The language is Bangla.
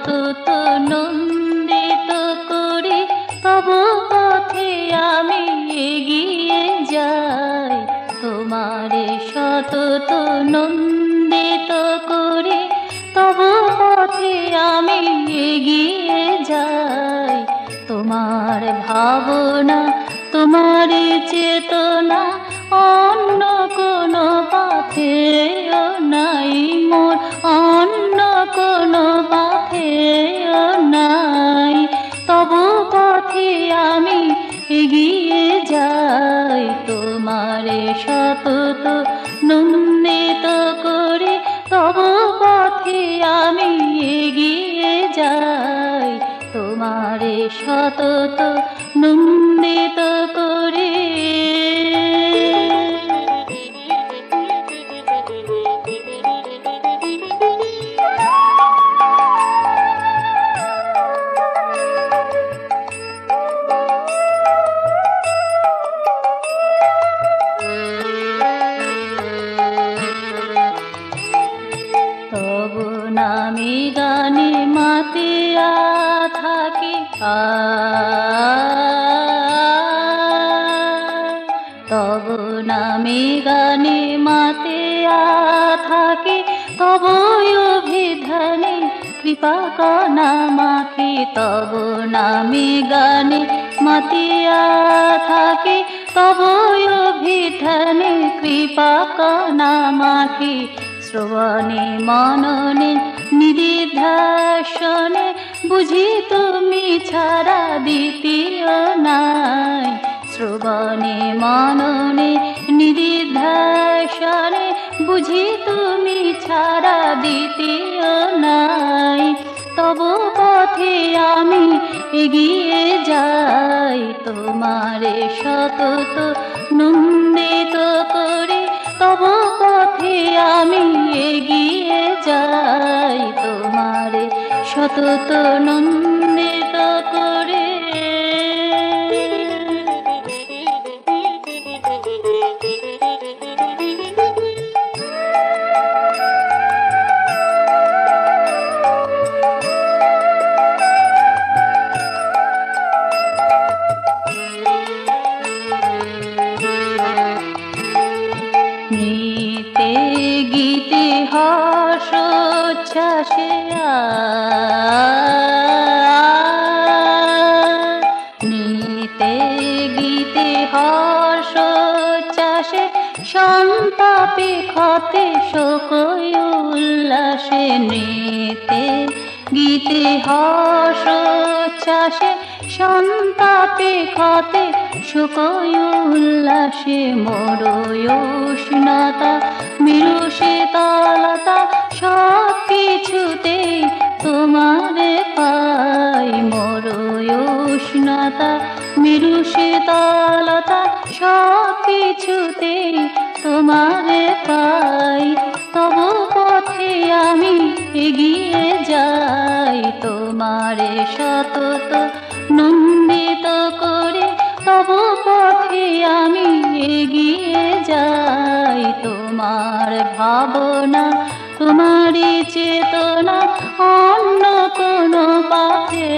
সতত নন্দিত করি তব পথে আমি এগিয়ে যাই। তোমারে সতত নন্দিত করি তব পথে আমি এগিয়ে যাই। তোমার ভাবনা তোমার চেতনা অন্য কোনো পথে নাই মোর, অন্য কোনো পথে নাই। তব পথে আমি এগিয়ে যাই। তোমারে সতত নন্দিত করে তব পথে আমি এগিয়ে যাই। তোমারে সতত নন্দিত করে। তব নামে গানে মাতিয়া থাকি, তব নামে গানে মাতিয়া থাকি, তব অভিধানে কৃপা কণা মাখি। তব নামে গানে মাতিয়া থাকি, তব অভিধানে কৃপা কণা মাখি। শ্রবণে মননে নিদিধ্যাসনে বুঝি তুমি ছাড়া দ্বিতীয় নাই। শ্রবণে মননে নিদিধ্যাসনে বুঝি তুমি ছাড়া দ্বিতীয় নাই। তব পথে আমি এগিয়ে যাই। তোমারে সতত নন্দিত করে তব পথে আমি এগিয়ে যাই। তোমারে সতত নন্দিত করে। নৃত্যে গীতে হর্ষোচ্ছ্বাসে নৃত্যে গীতে হর্ষোচ্ছ্বাসে সন্তাপে ক্ষতে শোক উল্লাসে। নৃত্যে গীতে হর্ষোচ্ছ্বাসে সন্তাপে ক্ষতে শোক উল্লাসে। মোর উষ্ণতা মেরু শীতলতা সব কিছুতেই তোমারে পাই। মোর উষ্ণতা মেরু শীতলতা সব কিছুতেই তোমারে পাই। তব পথে আমি এগিয়ে যাই। তোমারে সতত নন্দিত করে তব পথে আমি এগিয়ে যাই। তোমার ভাবনা তোমার চেতনা অন্য কোনো পথে